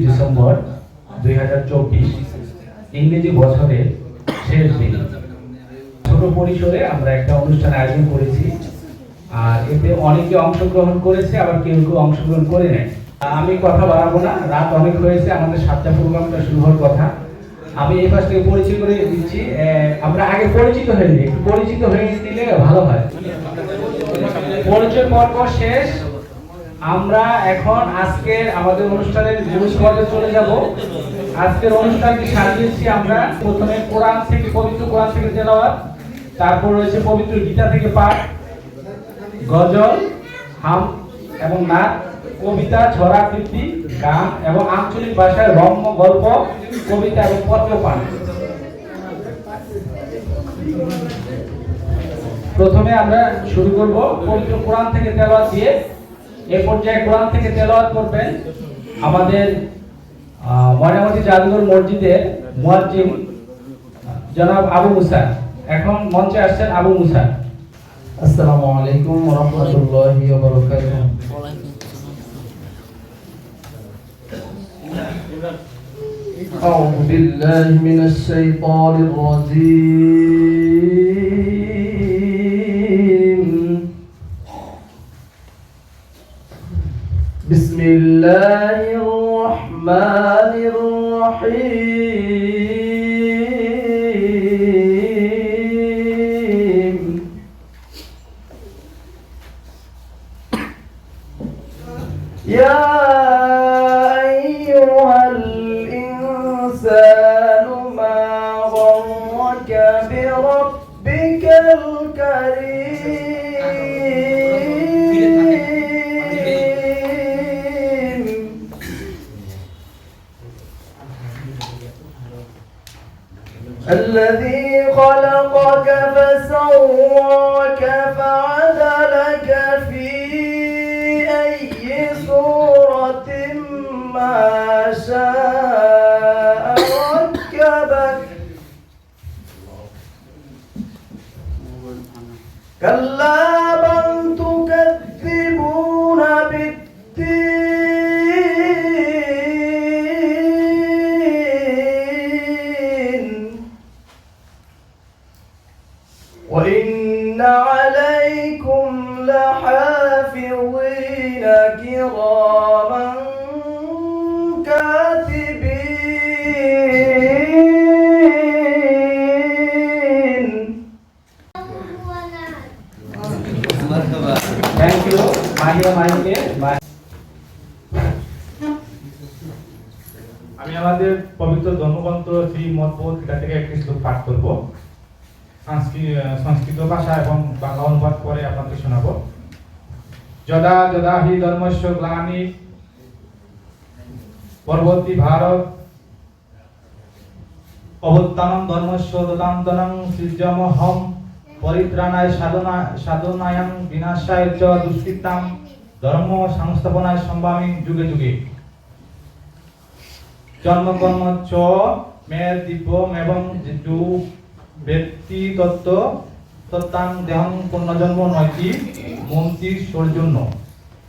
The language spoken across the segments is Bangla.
ডিসেম্বর 2024 ইংরেজি বছরের শেষ দিন। ছোট পরিসরে আমরা একটা অনুষ্ঠান আয়োজন করেছি, আর এতে অনেকে অংশগ্রহণ করেছে, আবার কেউ কেউ অংশগ্রহণ করে নেয়। আমি কথা বাড়াবো না, রাত অনেক হয়েছে, আমাদের 7টা প্রোগ্রামটা শুরু হওয়ার কথা। আমি এই পাশ থেকে পরিচয় করে দিচ্ছি। আমরা আগে পরিচিত হইনি, একটু পরিচিত হয়ে নিলে ভালো হয়। পরিচয় পর্ব শেষ, আমরা এখন আজকের আমাদের অনুষ্ঠানের মূল পর্বে চলে যাব। আজকের অনুষ্ঠানটি সাজিয়েছি আমরা প্রথমে কোরআন থেকে, পবিত্র কোরআন থেকে তেলাওয়াত, তারপর রয়েছে পবিত্র গীতা থেকে পাঠ, গজল, হাম এবং নাচ, কবিতা, ছড়া কীর্তি, গান এবং আঞ্চলিক ভাষায় রম্য গল্প, কবিতা এবং পদ্য পাঠ। প্রথমে আমরা শুরু করব পবিত্র কোরআন থেকে তেলাওয়াত দিয়ে। এই পর্যায়ে কোরআন থেকে তেলাওয়াত করবেন আমাদের ময়নামতি জাদুঘর মসজিদের মুয়াজ্জিন জনাব আবু মুসা। এখন মঞ্চে আসছেন আবু মুসা। আসসালামু আলাইকুম ওয়া রাহমাতুল্লাহি ওয়া বারাকাতুহু। أعوذ بالله من الشيطان الرجيم. بسم الله الرحمن الرحيم. يا أيها الإنسان ما غرك بربك الكريم الذي خلقك فسواك فعدلك في أي صورة ما شاء ركبك كلا بل تكذبون بالدين وإن عليكم لحافظين كراما كاتبين. থ্যাংক ইউ মাহিয়া মাহিকে। আমি আমাদের পবিত্র ধর্মগ্রন্থ শ্রীমদ্ গীতা থেকে একটি শ্লোক পাঠ করব। সংস্কৃত ভাষা এবং বাংলা অনুবাদ করে আপনাদের শোনাবো। যদা যদা হি ধর্মস্য গ্লানি পরবর্তী ভারত অবত্তানং ধর্মস্য তদান্তনং সৃজ্যমহম পরিত্রাণায় সাধনায়াং বিনাশায় চ দুষ্কৃতাম ধর্ম সংস্থাপনায় সম্ভামি যুগে যুগে। জন্মকর্ম চ মে দিব্যম এবং যু ব্যক্তি তত্ত্ব তত্ত্বাং দেহং পুনর্জন্ম নয়টি মন্ত্রীর সৌজন্য।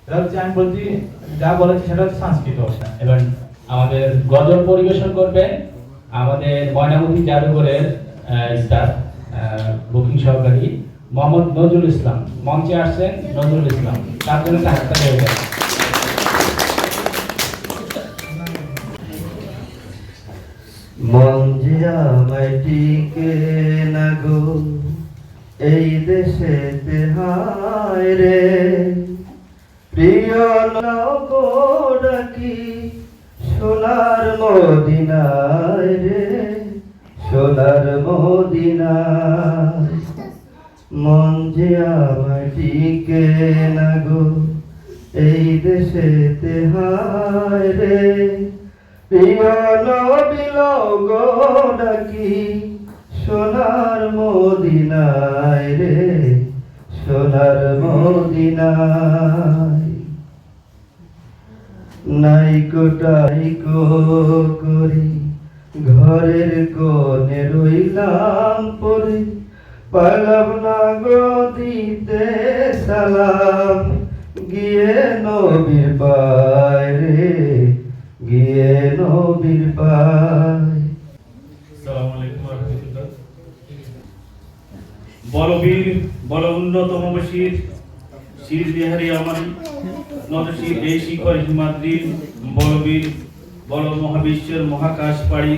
এটা হচ্ছে আমি বলছি যা বলেছি সেটা হচ্ছে সংস্কৃত। এবার আমাদের গজল পরিবেশন করবেন আমাদের ময়নামতি জাদুঘরের স্টাফ বুকিং সহকারী মোহাম্মদ নজরুল ইসলাম। মঞ্চে আসছেন নজরুল ইসলাম, তার জন্য একটা হাততালি হয়ে যায়। মন যে আমায় টিকে না গো এই দেশেতে হায় রে, প্রিয় নগো ডাকি সোনার মদিনায় রে, সোনার মদিনায়। মন যে আমায় টিকে না গো এই দেশেতে হায় রে, প্রিয় নবী গো ডাকি সোনার মদিনায় রে, সোনার মদিনায়। নাইকো টাইকো করি ঘরের কোণে রইলাম পরে, পালাম না গো দিতে সালাম গিয়ে নবীর বাইরে, গিয়ে নবীর পায়। আসসালামু আলাইকুম ওয়া রাহমাতুল্লাহ। বলবীর বল উন্নতম শির শির বিহারী আমার নদশির এই শিখর হিমাদ্রির বলবীর বল মহাবিশ্বের মহাকাশ পাড়ি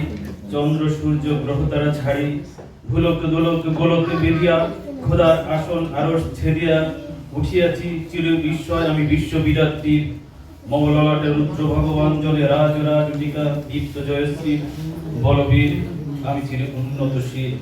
চন্দ্র সূর্য গ্রহ তারা ছাড়ি ভুলক দোলক গোলক বেরিয়া খোদার আসন আরশ ছেদিয়া উঠিয়াছি চির বিস্ময় আমি বিশ্ব বিরাত্রির মঙ্গললাটে রুদ্র ভগবান জলে রাজ রাজটিকা দীপ্ত জয়শ্রী বলবীর আমি ছিল উন্নত শির।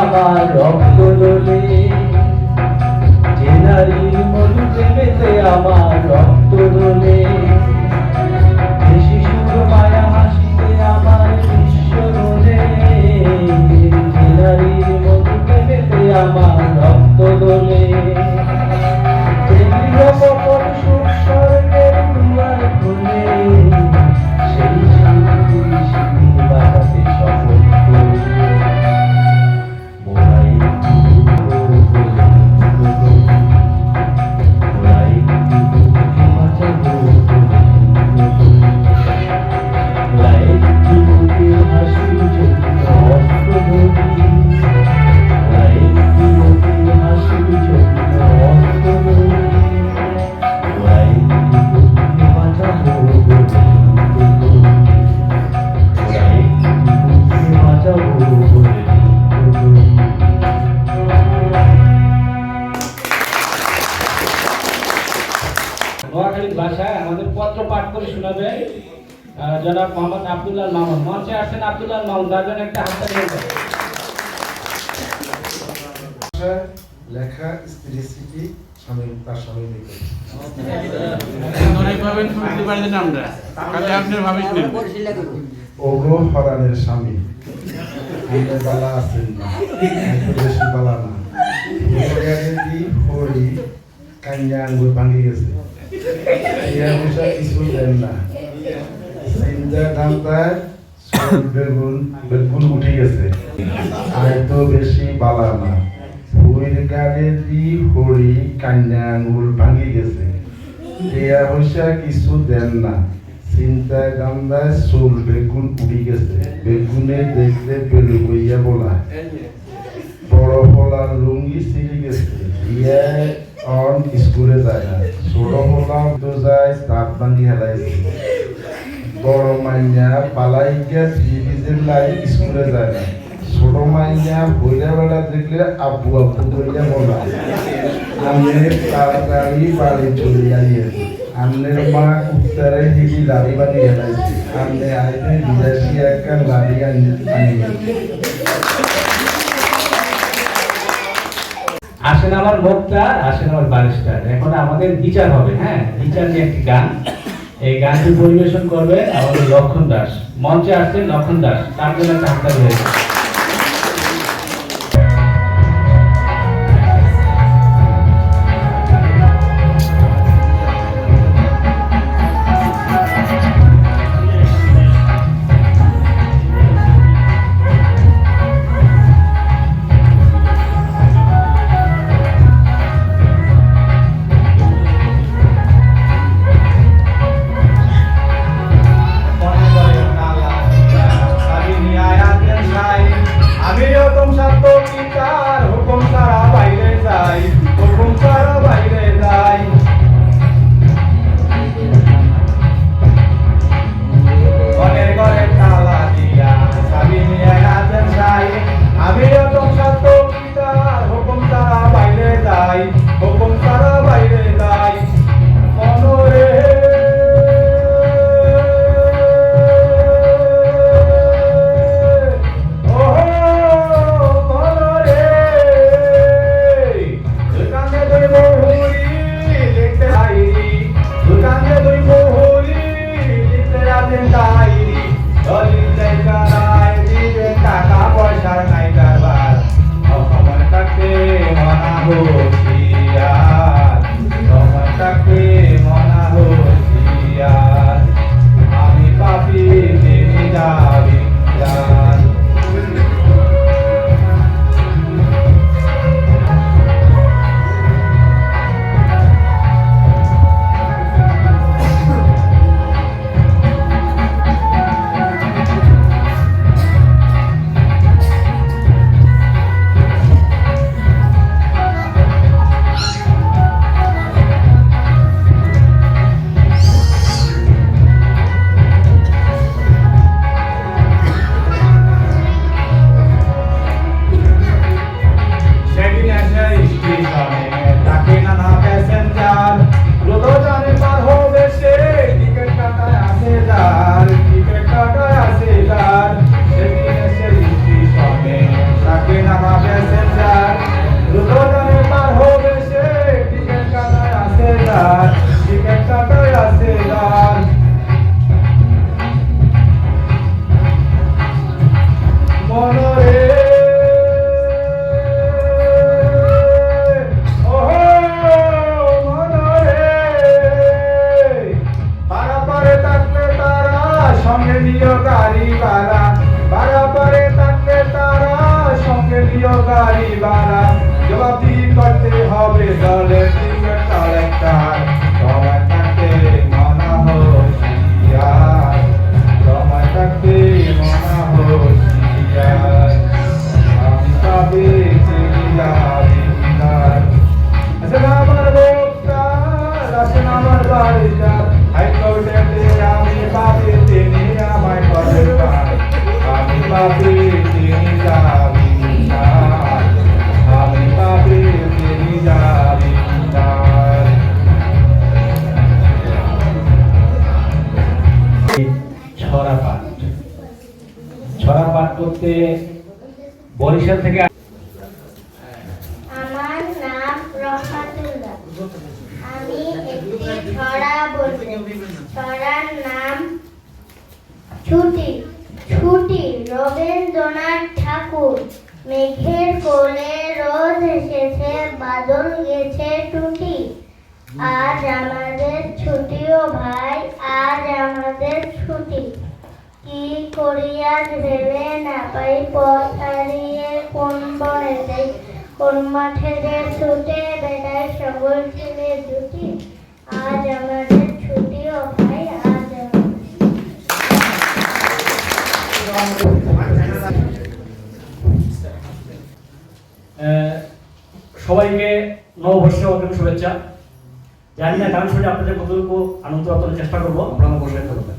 আমার রক্ত দোলে, যে নারীর মধু প্রেমেতে আমার রক্ত দোলে, যে শিশুর মায়া হাসিতে আমার বিশ্ব দোলে, যে নারীর মধু প্রেমেতে আমার রক্ত দোলে, যে গৃহকপট সুখ স্বর্গের দুয়ার খোলে, সেই শিল্পী শিল্পী বাঁচাতে সফল করে। নোয়াখালীর ভাষায় আমাদের পত্র পাঠ করে শোনাবেন জনাব মোহাম্মদ আব্দুল্লাহ মামুন। মঞ্চে আসেন আব্দুল্লাহ মামুন, তার জন্য একটা হাততালি দেন। লেখা স্ত্রী স্মৃতি স্বামী তার স্বামী নিকট। ওগো হরানের স্বামী আমরা বালা আছেন না, বেশি বালা না, হরি কান্যা আঙ্গুর ভাঙি গেছে, কিছু দেন না, চিন্তা ধান্দায় বেগুন বেগুন উঠে গেছে, আর তো বেশি বালা না, ফুলের গাড়ি দি হরি কান্যা আঙ্গুর ভাঙি গেছে, দেয়া পয়সা কিছু দেন না, চিন্তায় ধান্দায় চুল বেগুন উঠে গেছে, বেগুনে দেখলে বেলু কইয়া বলা, বড় ফলার লুঙ্গি ছিঁড়ে গেছে, ইয়ে অন স্কুলে যায় না, ছোট ফলা তো যায় দাঁত ভাঙি হেলাইছে, বড় মাইয়া পালাই গিয়া টিভিজের লাই স্কুলে যায় না, ছোট মাইয়া বইলা বেলা দেখলে আব্বু আব্বু কইয়া বলা, আমনের তাড়াতাড়ি বাড়ি চলে আইয়েছে, আমনের মা উত্তরে হিগি লাড়ি বানি হেলাইছে, আমনে আইতে বিদেশি একটা লাড়ি আনিয়ে। আসেন আমার বক্তা, আসেন আমার ব্যারিস্টার। এখন আমাদের বিচার হবে, হ্যাঁ, বিচার নিয়ে একটি গান, এই গানটি পরিবেশন করবে আমাদের লক্ষণ দাস। মঞ্চে আসছেন লক্ষণ দাস, তার জন্য একটা হাততালি হয়েছে। Sabi ni Ayat yan, সারা বাইরে যাই মনরে আমি পাপি তিনি যাবি জবাবদি করতে হবে দলে টিকিট কালেক্টর সময় থাকতে মনা হোশিয়ার সময় থাকতে মনা হোশিয়ার আমি পাবে চিনি যাবিদার আসেন আমার বোকার আসেন আমার বাড়িটার হাইকোর্টেতে আমি পাবে তিনি আমায় করে পায় আমি পাবে তিনি যাবিদার আমি পাবে তিনি যাবিদার ছড়া পাঠ করতে বরিশাল থেকে আমার নাম রহমাতুল্লাহ। আমি একটি ছড়া বলবো। ছড়ার নাম ছুটি। ছুটি রবীন্দ্রনাথ ঠাকুর। মেঘের কোলে রোদ এসেছে, বাদল গেছে টুটি। আজ আমাদের ছুটিও ভাই, আজ আমাদের ছুটি। কি করিয়া ভেবে না পাই, পথ হারিয়ে কোন বনে যাই, কোন মাঠে যে ছুটে বেড়ায় সকল ছেলে দুটি। আজ আমাদের ছুটিও ভাই, আজ সবাইকে নববর্ষে অনেক শুভেচ্ছা। জানি না গান শুনে আপনাদের কতটুকু আনন্দ আপনাদের চেষ্টা করবো। আপনারা বসে করবেন,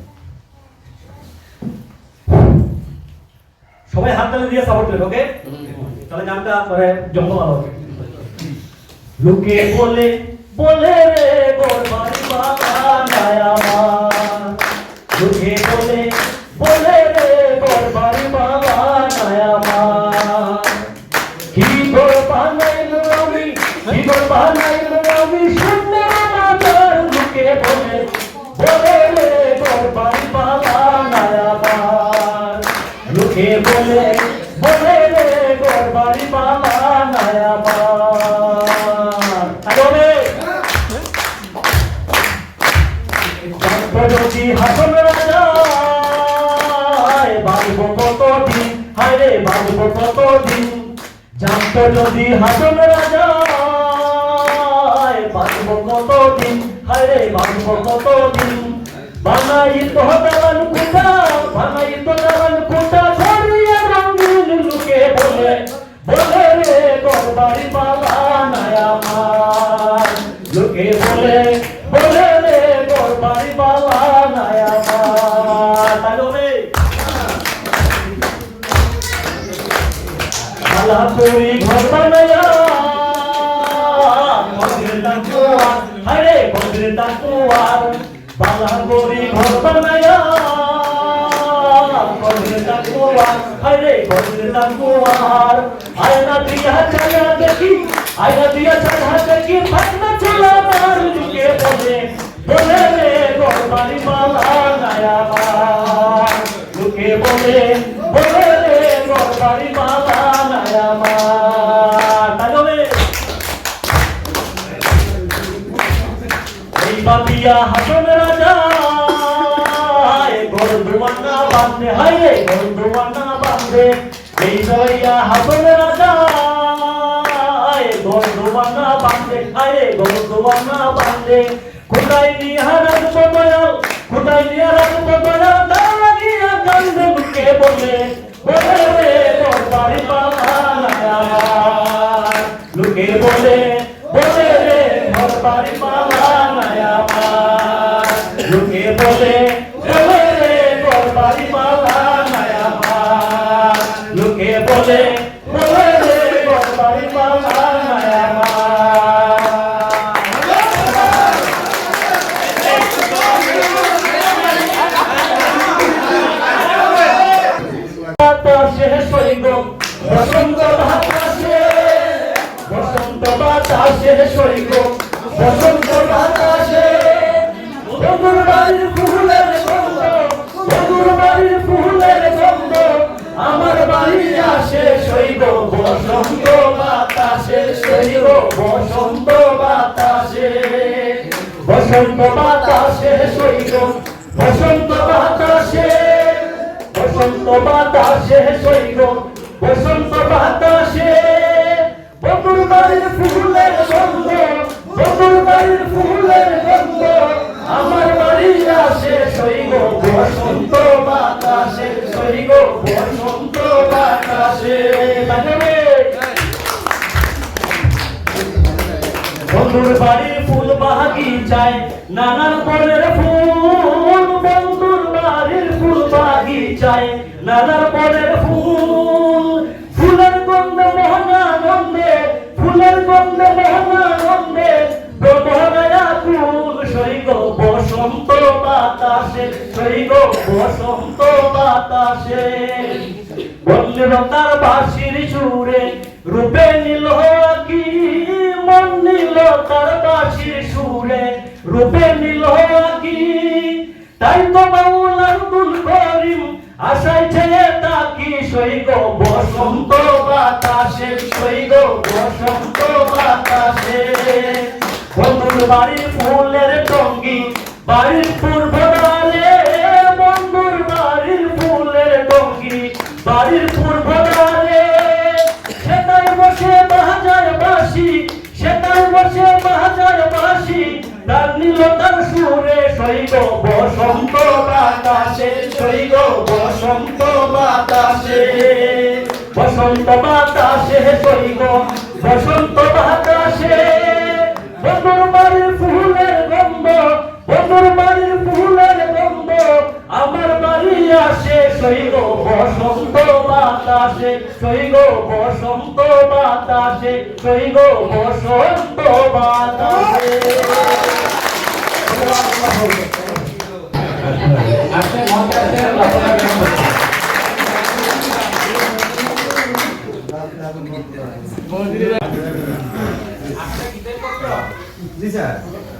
সবাই হাত তালি দিয়ে সাপোর্ট করবেন। ওকে, তাহলে গানটা পরে জমা ভালো হবে। লোকে বলে বলে রে গোরবাড়ি বাগানায় আমার, লোকে বলে বলে রে গোরবাড়ি বাগানায় আমার। কি গোর বানাইলো আমি, কি গোর বানাইলো আমি, শুনলে আমার লোকে বলে বলে রে গোরবাড়ি বাগানায় আমার। লোকে বলে বলে রে গোরবাড়ি বাগানায় আমার। তবে যদি হাসন রাজা বাঁচব কতদিন, হায় রে বাঁচব কতদিন। জানতো যদি হাসন রাজা বাঁচব কতদিন, হায় রে বাঁচব কতদিন। বানাই তো দালান কুটা, বানাই তো দালান কুটা, ছড়িয়ে রঙিন লোকে বলে বলে রে গোরবাড়ি বাগানায় আমার। লোকে বলে বলে রে গোরবাড়ি বাগানায় আমার। তাহলে আল্লাহ করি ঘর বানায়া, মন্দির জোয়ার হায়রে বদরে তাকুয়ার বালা গরি ঘর বানায়া বদরে তাকুয়ার হায়রে বদরে তাকুয়ার আয়না দিয়া চায়া দেখি আয়না দিয়া চায়া দেখি ফাটনা চলা মার যুগে বলে বলে রে ঘর বাড়ি বালা নায়া মার যুগে বলে বলে রে ঘর বাড়ি বালা নায়া মার তাহলে এই বাপিয়া হাসন রাজা ঘর দুয়ানা বাঁধে হায় ঘর দুয়ানা বাঁধে এই জয়া হাসন রাজা ঘর দুয়ানা বাঁধে হায় ঘর দুয়ানা বাঁধে খুদাই নিয়া রাখবো দয়াল খুদাই নিয়া রাখবো দয়াল দাঁড়িয়া কান্দে বুকে বলে বলে রে ঘর বাড়ি বাবা লুকে বলে বলে রে ঘর বাড়ি বাবা লুকে বলে বলে রে ঘর বাড়ি বাবা লুকে বলে বলে রে ঘর বাড়ি বাবা বাতাসে সৈগ বসন্ত বাতাসে বসন্ত বাতাসে সৈগ বসন্ত বাতাসে বগুর বাড়ির ফুলের গন্ধ বগুর বাড়ির ফুলের গন্ধ আমার বাড়ি আসে সৈগ বসন্ত বাতাসে সৈগ বসন্ত বাতাসে বসন্ত বাতাসে সৈগ বসন্ত বাতাসে বসন্ত বাতাসে সৈগ বসন্ত বাতাসে বকুর বাড়ির ফুলের গন্ধ বকুর বাড়ির ফুলের গন্ধ আমার বাড়ি আসে সৈগ বসন্ত বাতাসে সৈগ বসন্ত বাতাসে বন্ধুর বাড়ির ফুল বাগিচায় নানান বনের ফুল বন্ধুর বাড়ির ফুল বাগিচায় নানান বনের ফুল ফুলের গন্ধে মোহনানন্দে ফুলের গন্ধে মোহনানন্দে ব্রহ্মণয়া কুল সৈগ বসন্ত বাতাসে সৈগ বসন্ত বাতাসে বন্যতার বাঁশির সুরে রূপে নীল আঁকি মন নীল তার বাঁশির সুরে রূপে নীল আঁকি তাই তো বাউল আব্দুল করিম আশায় ছেড়ে তাকি সৈগ বসন্ত বাতাসে সৈগ বসন্ত বাতাসে বন্ধুর বাড়ির ফুলের টঙ্গি বাড়ির পূর্ব ডালে বন্ধুর বাড়ির ফুলের টঙ্গি বাড়ির পূর্ব ডালে সেটাই বসে বাজায় বাঁশি সেটাই বসে বাজায় বাঁশি তার নীলতার সুরে সৈগ বসন্ত বাতাসে সৈগ বসন্ত বাতাসে বসন্ত বাতাসে সৈগ বসন্ত বাতাসে বন্ধুর বাড়ির ফুলের গন্ধ বন্ধুর বাড়ির ফুলের গন্ধ আমার বাড়ি আসে সৈগ বসন্ত বাতাসে সৈগ বসন্ত বাতাসে সৈগ বসন্ত বাতাসে আপনি মঞ্চে আসেন আপনারা গান করছেন।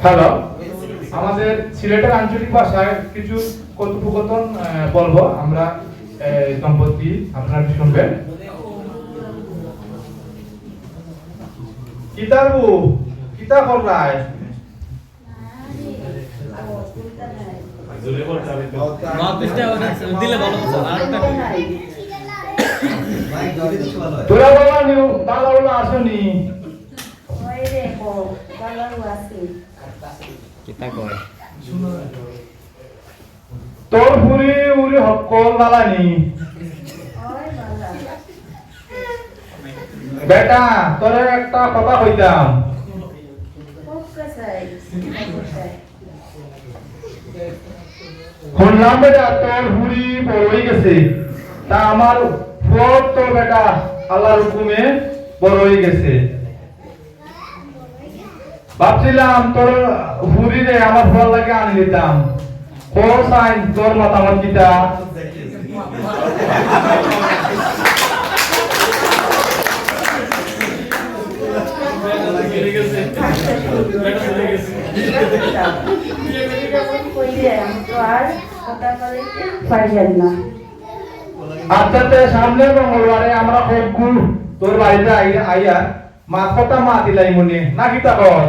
হ্যালো, আমাদের সিলেটের আঞ্চলিক ভাষায় কিছু কথোপকথন বলবো আমরা দম্পতি, আপনারা শুনবেন। কিতাবু কিতা করলাই তোরা বাবা নিউ বাংলা আসনি তোর পুরি উরি হকল নালানি বেটা তোর একটা কথা কইতাম শুনলাম বেটা তোর পুরি বড় হয়ে গেছে তা আমার ফোট তোর বেটা আল্লাহর হুকুমে বড় হয়ে গেছে ভাবছিলাম তোর হুরিরে আমার ভালো লাগে আনি দিতাম। ও সাইন তোর মতামত কিটা? আচ্ছা সামনে মঙ্গলবারে আমরা খুব তোর বাড়িতে আইয়া মা কথা মা দিলাই মনে নাকি তা কর?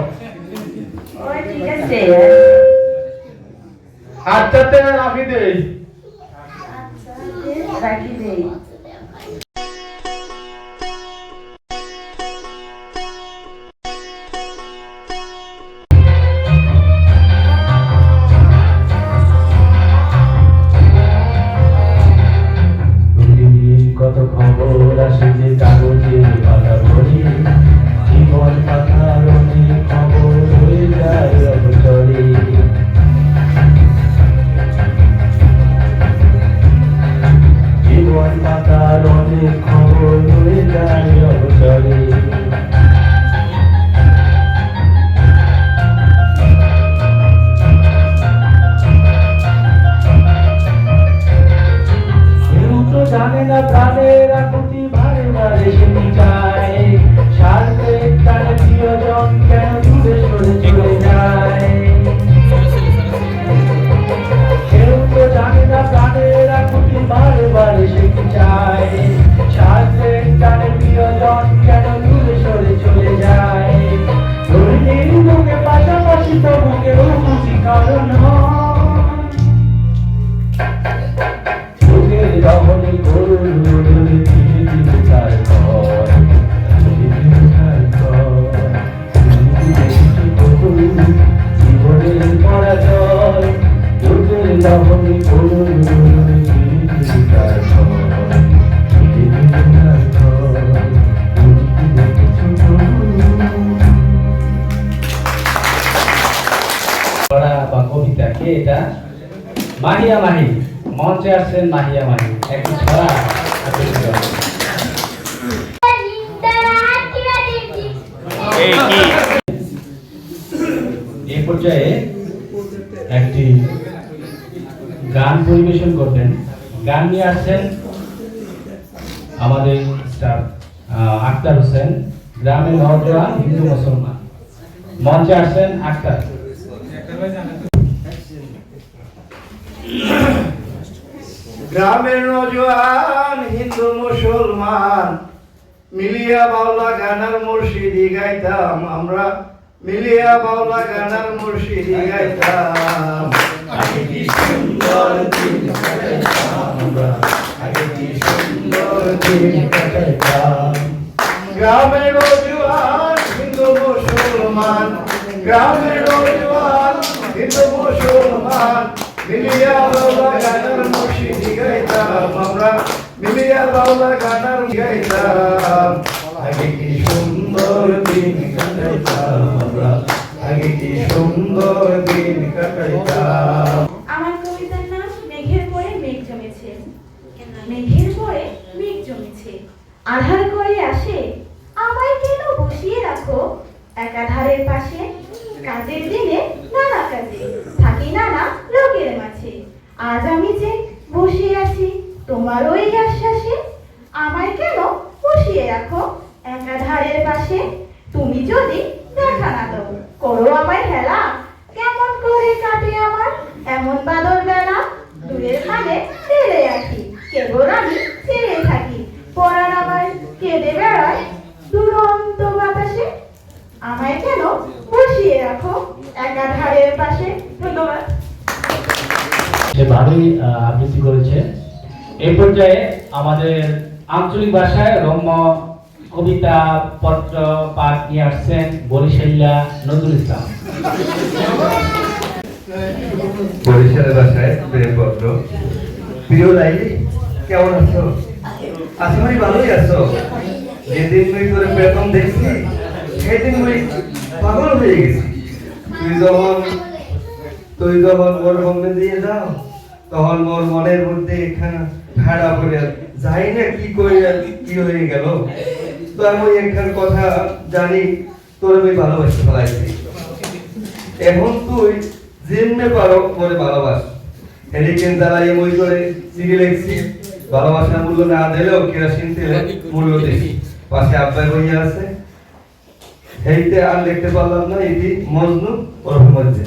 আচ্ছা রাখি দেই। কত খবর আসে যে কাগজে পাতা পড়ি, জীবন পাতার অনেক খবর হয়ে যায় অবসরে। জীবন পাতার অনেক খবর হয়ে যায় অবসরে। জানে না প্রাণের আকুতি বারে বারে শুনি যায়, স্বার্থে তার প্রিয়জন কেন দূরে সরে চলে যায়। কেউ তো জানে না প্রাণের আকুতি বারে বারে শুনি যায়, স্বার্থে তার প্রিয়জন কেন দূরে সরে চলে যায়। ধরিনীর বুকে পাশাপাশি তবু কেউ খুশি কারণ রমণী করুন তার ঘর, জীবনের পরাজয় যুগের রমণী করুন তার বা কবিতা কে এটা? মাহিয়া মাহি। মঞ্চে আসছেন মাহিয়া মাহি, একটি ছড়া এই পর্যায়ে একটি গান পরিবেশন করবেন। গান নিয়ে আসছেন আমাদের স্টার আক্তার হোসেন, গ্রামের নওজোয়ান হিন্দু মুসলমান। মঞ্চে আসছেন আক্তার। গ্রামের নওজোয়ান হিন্দু মুসলমান মিলিয়া বাউলা গানার মুর্শিদি গাইতাম আমরা, মিলিয়া বাউলা গানার মুর্শিদি গাইতাম। আগে কি সুন্দর দিন কাটাইতাম আমরা, আগে কি সুন্দর দিন কাটাইতাম। গ্রামের নওজোয়ান হিন্দু মুসলমান, গ্রামের নওজোয়ান হিন্দু মুসলমান মিলিয়া বাউলা গানার মুর্শিদি গাইতাম আমরা, মিলিয়া বাউলা গানার গাইতাম। আগে কি সুন্দর দিন কাটাইতাম আমরা, আগে কি সুন্দর দিন কাটাইতাম। আমার কবিতার নাম মেঘের পরে মেঘ জমেছে। মেঘের পরে মেঘ জমেছে, আধার করে আসে, আমায় কেন বসিয়ে রাখো একাধারের পাশে। কাজের দিনে নানা কাজে থাকি নানা লোকের মাঝে, আজ আমি যে বসে আছি তোমার ওই আশ্বাসে। আমায় কেন বসিয়ে রাখো একাধারের পাশে, তুমি যদি দেখা না দাও করো আমায় হেলা। কেমন করে কাটে আমার এমন বাদল বেলা, দূরের খানে ছেড়ে রাখি কেবল আমি ছেড়ে থাকি। পরাণ আমার কেঁদে বেড়ায় দুরন্ত বাতাসে, আমায় কেন বসিয়ে রাখো একাধারের পাশে। ধন্যবাদ। সে ভালোই আবৃত্তি করেছে। এই পর্যায়ে আমাদের আঞ্চলিক ভাষায় রম্য কবিতা পত্র পাঠ নিয়ে আসছেন বরিশাল্লা নজরুল ইসলাম। বরিশালের ভাষায় প্রেমপত্র। প্রিয় লাইলি, কেমন আছো? আশা করি ভালোই আছো। যেদিন তুই তোর বেতন দেখছি সেদিন তুই পাগল হয়ে গেছি। তুই যখন মোর বন্ধে দিয়ে যাও তখন মোর মনের মধ্যে এখানে ভাড়া করে যাই না কি করে কি হয়ে গেল। তো আমি একখান কথা জানি, তোর আমি ভালোবাসতে ফেলাইছি। এখন তুই জিম্মে পারো করে ভালোবাস হেরিকেন জ্বালাই মই করে চিঠি লিখছি ভালোবাসার মূল্য না দিলেও কেরোসিন তেলের মূল্য দিছি পাশে আব্বাই বইয়া আছে এইতে আর লিখতে পারলাম না এটি মজনু ওর মধ্যে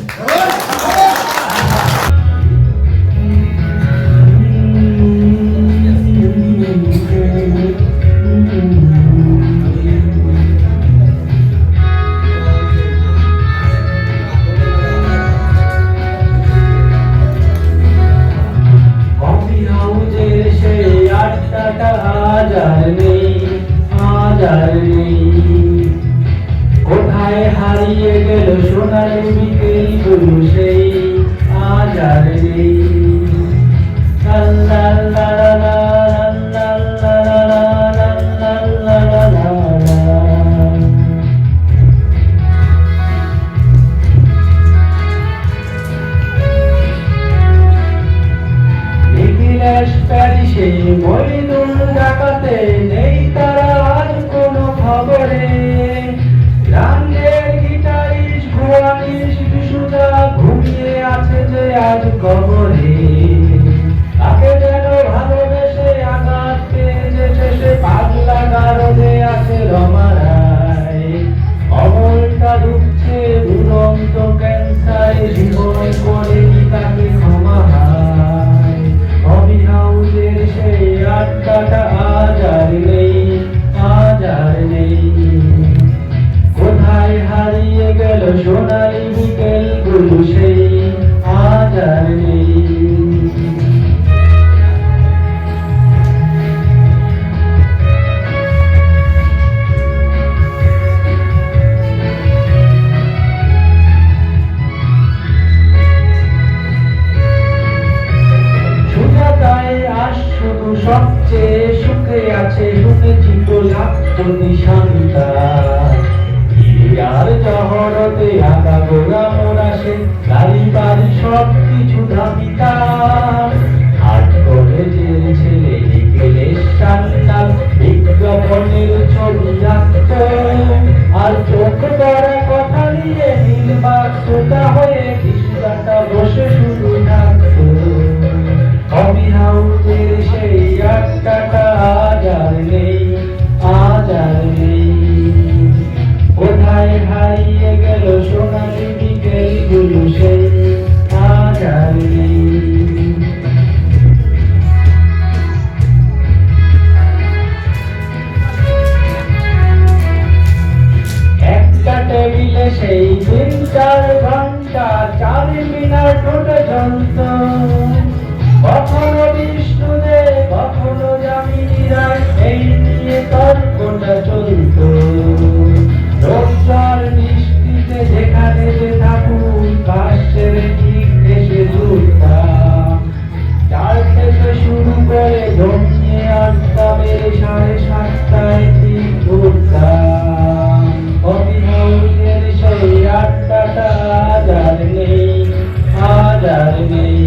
কফি হাউজের সেই আড্ডাটা আজ আর নেই, আজ আর নেই। কোথায় হারিয়ে গেল সোনালি বিকেলগুলো সেই আজ আর নেই। লা লা লা লা লা লা লা লা লা লা লা লা। ইংলিশ প্যারিসে মইনুল ডাকাতে নেই তারা আজ কোনো খবরে। রাঙ্গের গিটারিস্ট ঘোড়ানিস বিশুদা ঘুমিয়ে আছে যে আজ কবরে। তাকে যেন ভালোবেসে আঘাত পেয়ে যে শেষে পাগলা গারদে আছে রমারায়। অমলটা ঢুকছে দুরন্ত ক্যান্সারে জীবন করে তাকে ক্ষমা হায়। কফি হাউজের সেই আড্ডাটা আজ আর নেই, আজ আর নেই। কোথায় হারিয়ে গেল সোনালি বিকেলগুলো সেই আজ আর নেই। সুজাতায় আজ শুধু সবচেয়ে সুখে আছে, শুনেছি তো লাগতো নিশান্তা। আর জহরতে আগা গোড়া মোরা সে গাড়ি বাড়ি সব কিছু দাবিতাম। হাট করে যে ছেলে বিকেলে সান্তাল বিজ্ঞাপনের ছবি আঁকত। আর চোখ পড়া কথা নিয়ে নীল বাক্সটা হয়ে কৃষ্ণাটা বসে শুধু থাকত। কফি হাউসের সেই আড্ডাটা আজ আর নেই, আজ আর নেই। কোথায় হারিয়ে গেল সোনালি বিকেলগুলো সেই আজ আর নেই। একটা টেবিলে সেই 3-4 ঘন্টা 4 মিনিট উঠে চলত। কখনো বিষ্ণুদেব কখনো যামিনী রায় এই নিয়ে তর্কটা চলত। রোববার বৃষ্টিতে যেখানে যে ঠাকুর কাশের ঠিক এসে জুটতাম। 4 থেকে শুরু করে জমিয়ে আড্ডা মেরে 7:30টায় ঠিক উঠতাম। কফি হাউসের সেই আড্ডাটা আজ আর নেই, আজ আর নেই।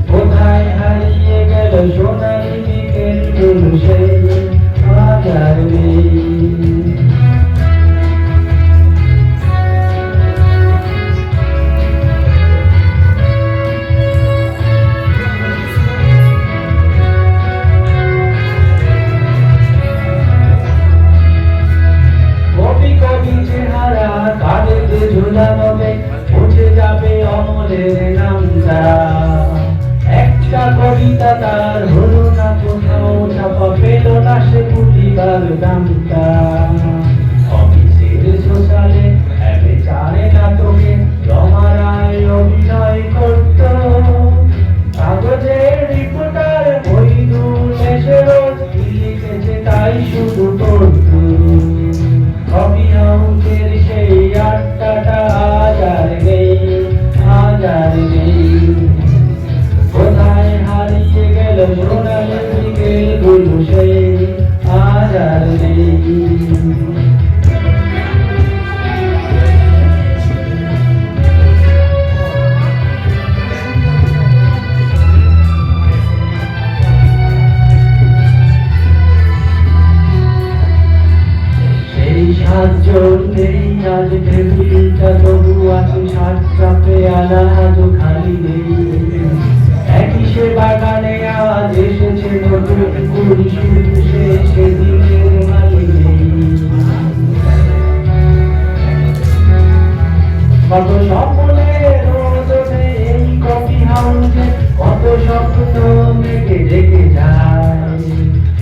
কোথায় হারিয়ে গেল সোনালি বিকেলগুলো সেই আজ আর নেই। কবি কবি চেহারা কাঁধে ঝুলানো উঠে যাবে অমলের নামটা। একটা কবিতা তার হলো না কোথাও ছাপা, পেল না সে পুঁথিবার দামটা। অফিসের সোশ্যালে চারে নাটকে রমারায় অভিনয় করত। কাগজের রিপোর্টার মইনুল এসে রোজ কি লিখেছে তাই শুধু পড়ত। কফি হাউসের সেই আড্ডাটা আজ আর নেই, আজ আর নেই। কোথায় হারিয়ে গেল সোনালি বিকেলগুলো সেই আজ আর নেই। সাহায্য নেই আজ টেবিলটা তবু খানা আজও খালি নেই। একই সে বাগানে আজ এসেছে নতুন কুল, শুধু সে সেদিনের মালি নেই। কত স্বপ্নে রোজ ওঠে এই কফি হাউসে, কত স্বপ্ন মেঘে ডেকে যায়।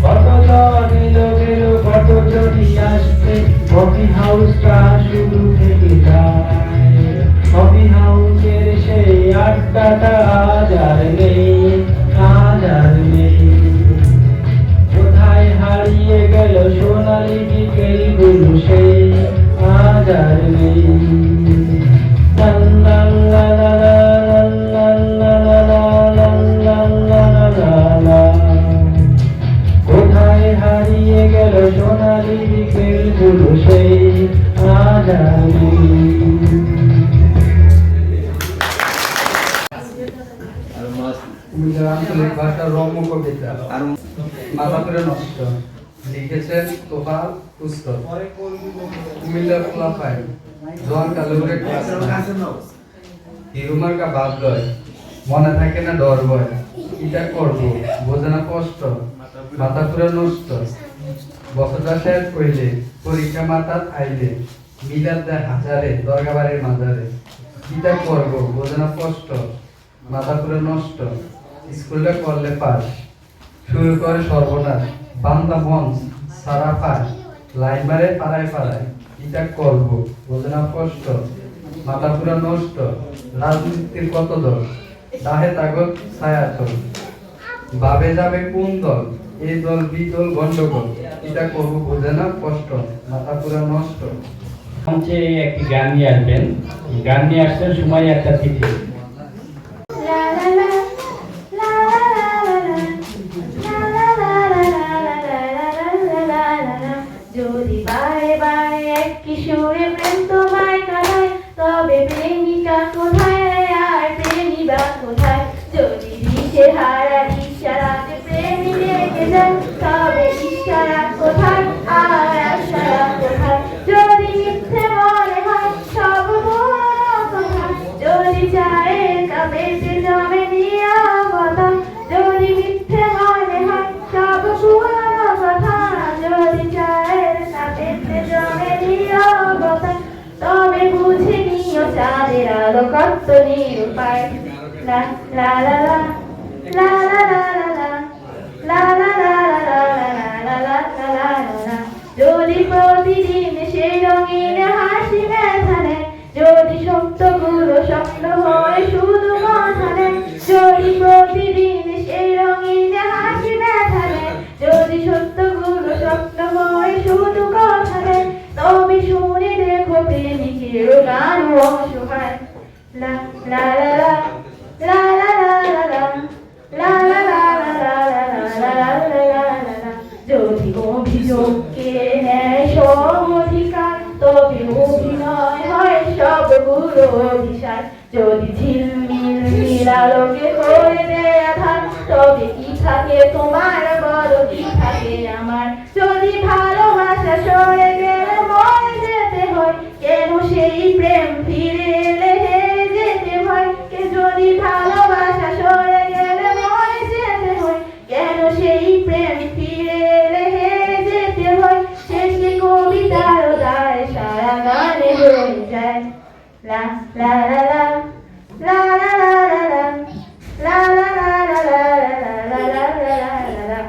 কত জন এলো গেল, কত জনই আসছে, কফি হাউসটা শুধু থেকে যায়। কফি হাউসের সেই আড্ডাটা আজ আর নেই, আজ আর নেই। কোথায় হারিয়ে গেল সোনালি বিকেলগুলো, সেই আজ আর নেই। কোথায় হারিয়ে গেল সোনালি বিকেলগুলো, সেই আজ আর নেই। কুমিল্লার আঞ্চলিক ভাষার রম্য কবিতা মাথাপুরে নষ্ট, লিখেছেন তোফাল কুস্তর। কুমিল্লার খোলাফায় জোয়ান কালুরে হিরুমার্কা বাদ লয়, মনে থাকে না ডর ভয়। ইটা করবো বোঝে না কষ্ট, মাথা পুরো নষ্ট। বছরটা শেষ কইলে পরীক্ষা মাথাত আইলে, মিলাদ দেয় হাজারে দরগা বাড়ির মাজারে। ইটা করবো বোঝে না কষ্ট, মাথা পুরো নষ্ট। স্কুলটা করলে পাস, শুরু করে সর্বনাশ। বান্দা মঞ্চ সারা পাস, লাইন মারে পাড়ায় পাড়ায়। ইটা করবো বোঝে না কষ্ট, মাথা পুরো নষ্ট। রাজনীতির কত দল, দাহে তাগত ছায়া চল। ভাবে যাবে কোন দল, এই দল বিদল গন্ডগোল। এটা করবো বোঝে না কষ্ট, মাথা পুরো নষ্ট। মঞ্চে একটি গান নিয়ে আসবেন, গান নিয়ে আসছেন সময় একটা তিথি। যদি বারে বারে এক কিশোরে প্রেম তোমায় কাঁদায়, তবে প্রেমিকা কোথায় আর প্রেমিবা কোথায়? যদি দিশে হারা ইশারাতে প্রেমী রেখে যায়, তবে ইশারা কোথায় আর আশারা কোথায়? যদি মিথ্যে মনে হয় সব পুরনো কথা, যদি চায়ের কাপেতে জমে নিরাপত্তা। যদি মিথ্যে মনে হয় সব পুরনো কথা, যদি চায়ের কাপেতে জমে নিরাপত্তা, তবে বুঝে নিও চাঁদের আলো কত নিরুপায়। লা লা লা লা লা লা লা লা লা লা লা লা লা লা লা। যদি প্রতিদিন সেই রঙিন হাসি ব্যথা নেয়, যদি সত্যগুলো স্বপ্ন হয় শুধু কথা নেয়। যদি প্রতিদিন সেই রঙিন হাসি ব্যথা নেয়, যদি সত্যগুলো স্বপ্ন হয় শুধু কথা নেয়, তবে শুনে দেখো প্রেমিকের গান অসহায়। লা লা লা লা লা লা লা লা লা লা লা লা লা লা লা। যদি অভিযোগকে নেয় সব অধিকার, তবে অভিনয় হয় সবগুলো অভিসার। যদি ঝিলমিল নীলালোকে করে দেয় আধার, তবে কি থাকে তোমার বলো কি থাকে আমার? যদি ভালোবাসা সরে গেলে মরে যেতে হয়, কেন সেই প্রেম ফিরে এলে হেরে যেতে হয়? যদি ভালোবাসা সরে গেলে মরে যেতে হয়, কেন সেই প্রেম ফিরে এলে হেরে যেতে হয়? শেষে কবিতার দায় সারা গানে হয়ে যায়। লা লা লা লা লা লা লা লা লা লা লা লা লা লা।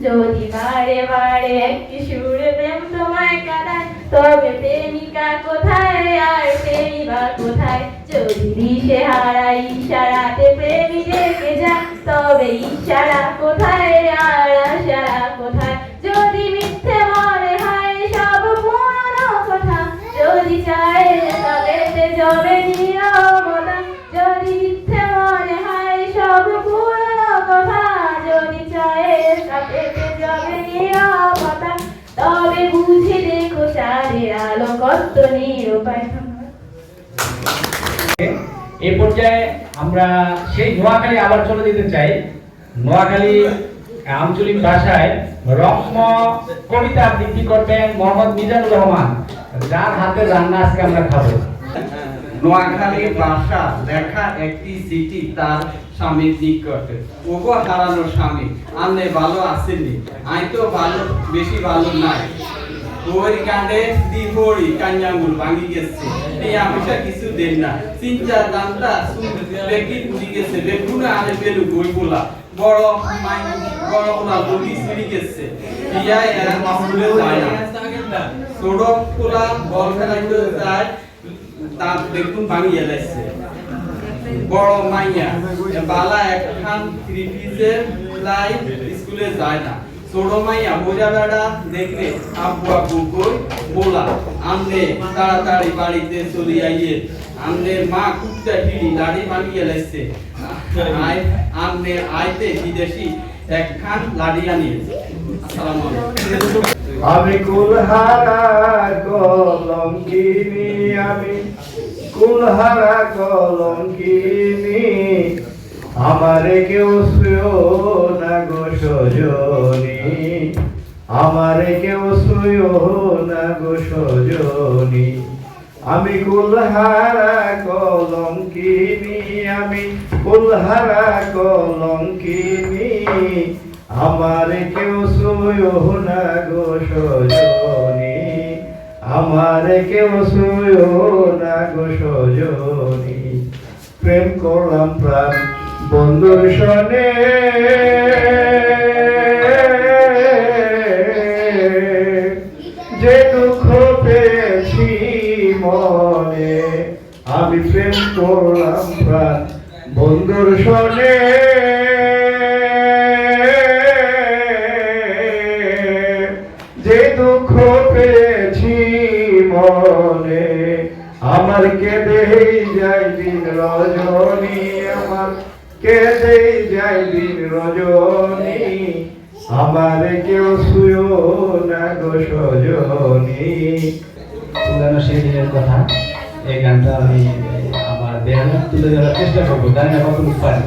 যদি বারে বারে একই সুরে প্রেম তোমায় কাঁদায়, তবে প্রেমিকা কোথায় আর প্রেমিবা কোথায়? যদি দিশে হারা ইশারাতে প্রেমী রেখে যায়, তবে ইশারা কোথায় আর আশারা কোথায়? যদি মিথ্যে মনে হয় সব পুরনো কথা, যদি চায় তবেতে জমে নীরবতা। যদি মিথ্যে মনে হয় সব পুরনো কথা, যদি চায় তবেতে জমে নীরবতা, তবে বুঝে দেখো চাঁদের আলো কত নিরুপায়। এই পর্যায়ে আমরা সেই নোয়াখালী আবার চলে যেতে চাই। নোয়াখালী আঞ্চলিক ভাষায় রম্য কবিতা আবৃত্তি করবেন মোহাম্মদ মিজানুর রহমান, যার হাতে রান্না আজকে আমরা খাবো। নোয়াখালী ভাষা লেখা একটি চিঠি তার স্বামীর নিকটে। ওগো হারানো স্বামী, আপনি ভালো আছেননি? আই তো ভালো, বেশি ভালো নাই। ওই কাণ্ডে দিহরি কান্যাঙ্গুল ভাঙি গেছে, এই আমিষা কিছু দেন না। চিন্তা দান্তা বেকি পুড়ি গেছে, বেগুনে আনে বেলু গই বলা বড় মাই বড় বলা লুকি সিঁড়ি গেছে। বিয়া এরা মাহমুলে যায় না, সড়ক পোলা বল খেলাইতে যায়, তার বেগুন ভাঙিয়ে লাইছে। বড় মাইয়া বালা একখান থ্রি পিসের লাই স্কুলে যায় না। ছোট মাইয়া বোঝা বেড়া দেখলে আব্বু আব্বু কই বলা, আমনে তাড়াতাড়ি বাড়িতে চলে আইয়ে। আমনের মা কুত্তা ফিরি দাড়ি ভাঙিয়ে লাইছে। আমনে আইতে বিদেশি একখান লাড়ি আনিয়েছে। আসসালামু আলাইকুম। আমি কুলহারা কলঙ্কিনী, আমি কুলহারা কলঙ্কিনী, আমারে কেউ শুয়ো না গো সজনী, আমারে কেউ শুয়ো না গো সজনী। আমি কুলহারা কলঙ্কিনী, আমি কুলহারা কলঙ্কিনী, আমারে কেউ শুয়ো না গো সজনী, আমারে কেউ শুয়ো না গো সজনী। প্রেম করলাম প্রাণ বন্ধুর সনে, যে দুঃখ পেয়েছি মনে, আমি প্রেম করলাম প্রাণ বন্ধুর সনে, যে দুঃখ পেয়েছি মনে। আমার কেঁদেই যায় দিন রজনী, আমার কেঁদেই যায় দিন রজনী, আমার কেউ শুয়ো না গো সজনী। পুরানো সেই কথা, এই গানটা আমি আমার দেহে তুলে ধরার চেষ্টা করবো, জানি না কতটুকু পারি।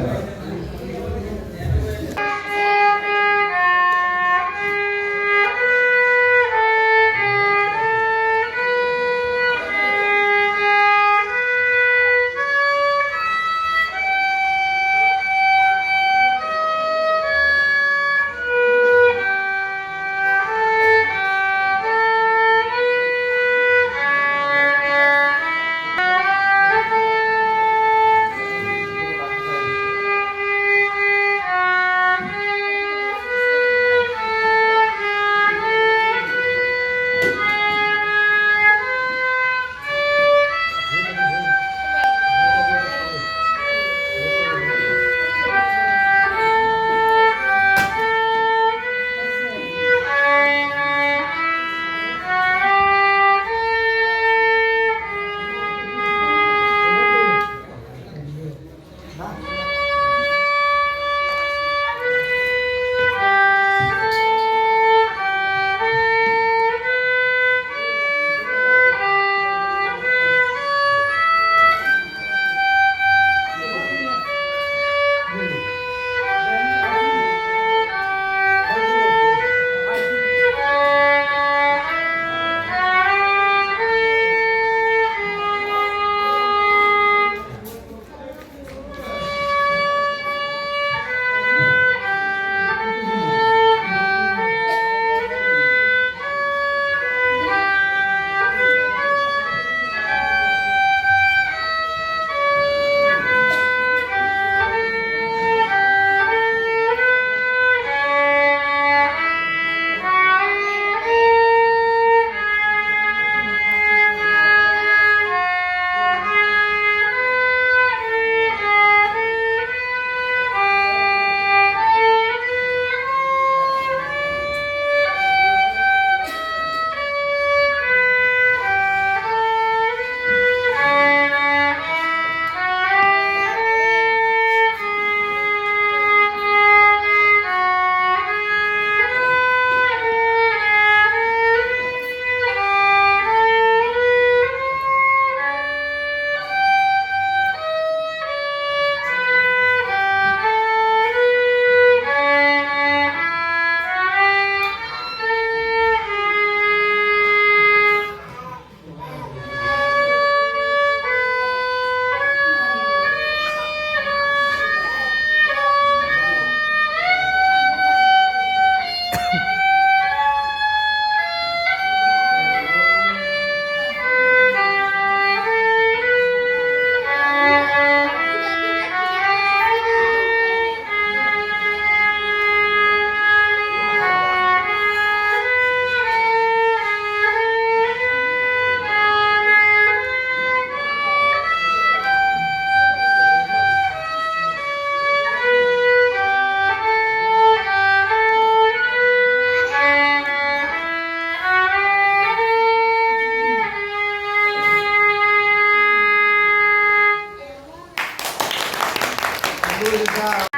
পরিবেশন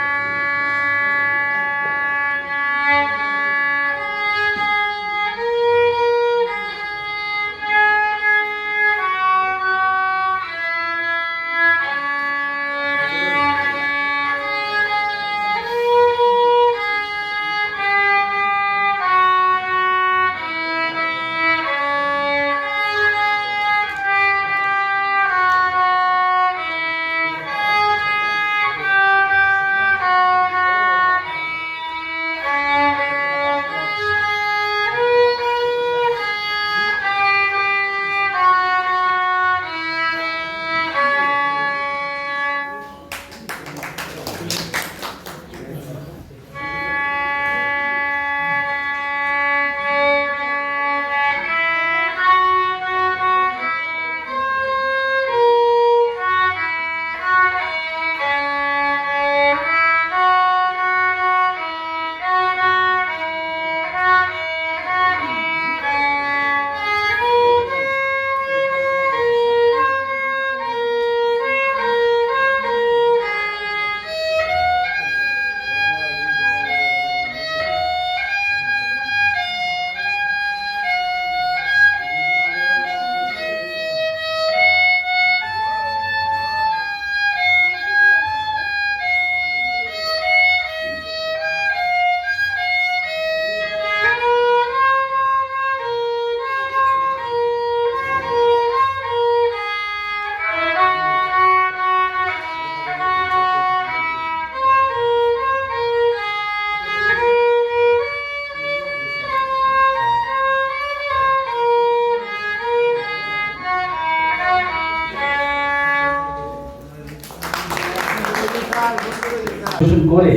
করে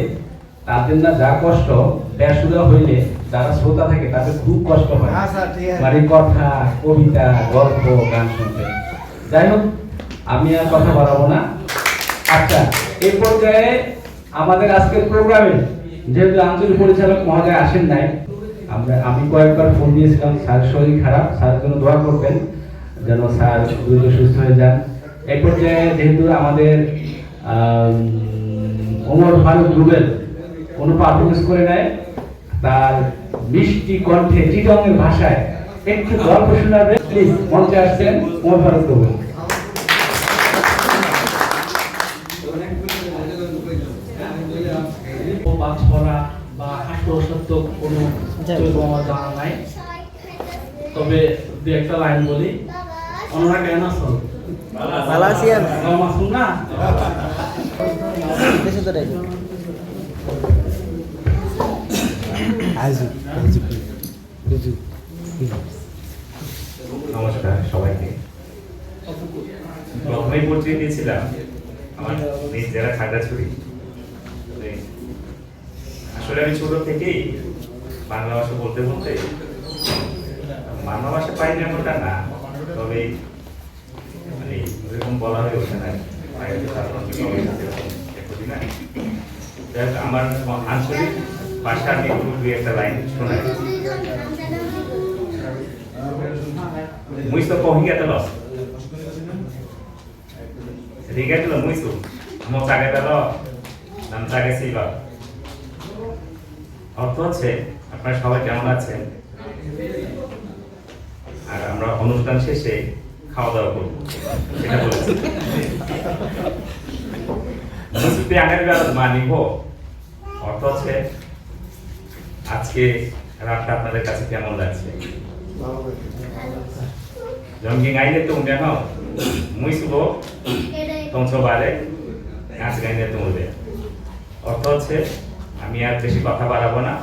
তাদের না যা কষ্ট বেসুরা হইলে যারা শ্রোতা থাকে তাদের খুব কষ্ট হয়, মানে কথা, কবিতা, গল্প, গান শুনতে। যাই হোক, আমি আর কথা বাড়াবো না। আচ্ছা, এই পর্যায়ে আমাদের আজকের প্রোগ্রামে যেহেতু আঞ্চলিক পরিচালক মহোদয় আসেন নাই, আমি কয়েকবার ফোন দিয়েছিলাম, স্যার শরীর খারাপ, স্যারের জন্য দোয়া করবেন যেন স্যার দ্রুত সুস্থ হয়ে যান। এই পর্যায়ে যেহেতু আমাদের ওমর ফারুক রুবেল কোনো পারফরমেন্স করে নেয়, তার মিষ্টি কণ্ঠে চিটংয়ের ভাষায় একটু গল্প শোনাবে। প্লিজ মঞ্চে আসছেন ওমর ফারুক রুবেল। বা হাস্যরসাত্মক কোনো আমার জানা নাই, তবে দু একটা লাইন বলি। ওনারা কেন আসল না নমস্কার সবাইকে। প্রথমেই পরিচয় দিয়েছিলাম আমার নিজ জেলা খাগড়াছড়ি। আসলে আমি ছোট থেকেই বাংলা ভাষা বলতে বলতে বাংলা ভাষা পাইনি এমনটা না, তবে মানে ওরকম বলা হয়ে ওঠে না। আমার আঞ্চলিক ভাষা আমি দুই একটা লাইন শোনাই। Muito corrinha da nossa. Liga tuh muito. Mau cagai dalo, nam cagai sih lo. অর্থ হচ্ছে আপনারা সবাই কেমন আছেন, আর আমরা অনুষ্ঠান শেষে খাওয়া দাওয়া করবো সেটা বলেছি। মানিব অর্থ হচ্ছে আজকে রাতটা আপনাদের কাছে কেমন লাগছে। Jomging aja tuh udah mau, muy subo, tongso balik, ngasih aja tuh udah. অর্থ হচ্ছে আমি আর বেশি কথা বাড়াবো না,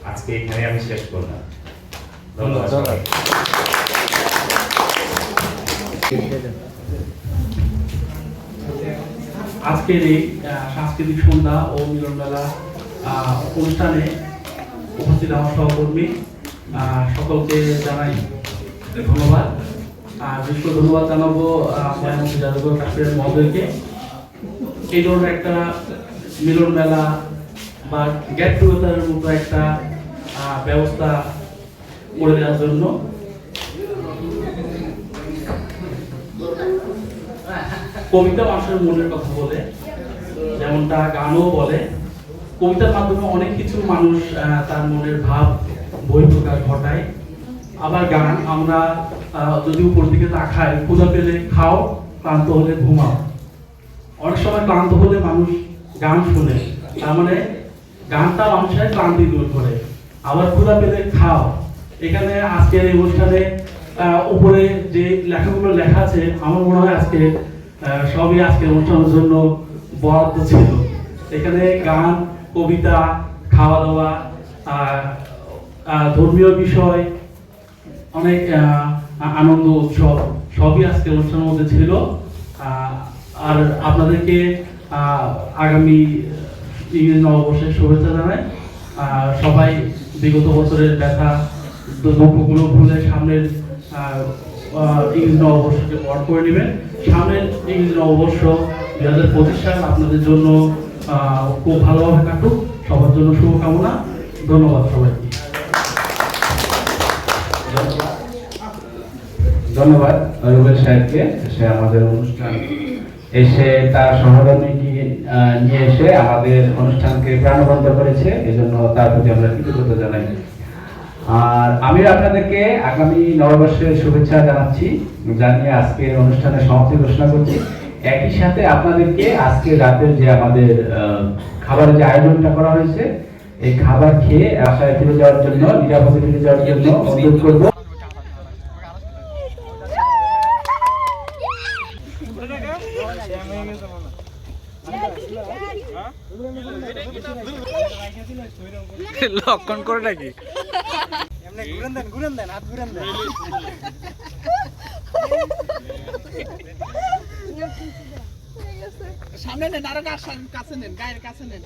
আজকে এখানে আমি শেষ করলাম। ধন্যবাদ সবাইকে। আজকের এই সাংস্কৃতিক সন্ধ্যা ও মিলন মেলা অনুষ্ঠানে উপস্থিত আমার সহকর্মী সকলকে জানাই ধন্যবাদ। বিশেষ করে ধন্যবাদ জানাবো ময়নামতি জাদুঘর কাশ্মীরের মহোদয়কে এই ধরনের একটা মিলন মেলা বা গেট টুগেদারের মতো একটা ব্যবস্থা করে দেওয়ার জন্য। কবিতা মানুষের মনের কথা বলে, যেমনটা গানও বলে, কবিতার মাধ্যমে অনেক কিছু মানুষ তার মনের ভাব বহিঃপ্রকাশ ঘটায়। আবার গান, আমরা যদি উপর দিকে তাকাই, ক্ষুধা পেলে খাও, ক্লান্ত হলে ঘুমাও। অনেক সময় ক্লান্ত হলে মানুষ গান শুনে, তার মানে গানটা মানুষের ক্লান্তি দূর করে। আবার ক্ষুধা পেলে খাও, এখানে আজকের এই অনুষ্ঠানে উপরে যে লেখাগুলো লেখা আছে, আমার মনে হয় আজকে সবই আজকের অনুষ্ঠানের জন্য বরাদ্দ ছিল। এখানে গান, কবিতা, খাওয়া দাওয়া, ধর্মীয় বিষয়, অনেক আনন্দ উৎসব সবই আজকের অনুষ্ঠানের মধ্যে ছিল। আর আপনাদেরকে আগামী ইংরেজি নববর্ষের শুভেচ্ছা জানাই। সবাই বিগত বছরের ব্যথা দুঃখগুলো ভুলে সামনের ইংরেজি নববর্ষকে বরণ করে নেবেন। সামনের ইংরেজি নববর্ষ 2025 সাল আপনাদের জন্য খুব ভালোভাবে কাটুক। সবার জন্য শুভকামনা। ধন্যবাদ সবাইকে। ধন্যবাদ রুবেল সাহেবকে, সে আমাদের অনুষ্ঠান এসে তার সহধর্মীকে নিয়ে এসে আমাদের অনুষ্ঠানকে প্রাণবন্ত করেছে, এজন্য তার প্রতি আমরা কৃতজ্ঞতা জানাই। আর আমি আপনাদেরকে আগামী নববর্ষের শুভেচ্ছা জানাচ্ছি, জানিয়ে আজকের অনুষ্ঠানের সমাপ্তি ঘোষণা করছি। একই সাথে আপনাদেরকে আজকে রাতের যে আমাদের খাবারের যে আয়োজনটা করা হয়েছে, এই খাবার খেয়ে আশায় ফিরে যাওয়ার জন্য, নিরাপদে ফিরে যাওয়ার জন্য অনুরোধ করবো। লক্ষণ করে নাকি ঘুরেন দেন হাত ঘুরেন দেন। সামনে নেন, আরো কাছে নেন, গায়ের কাছে নেন।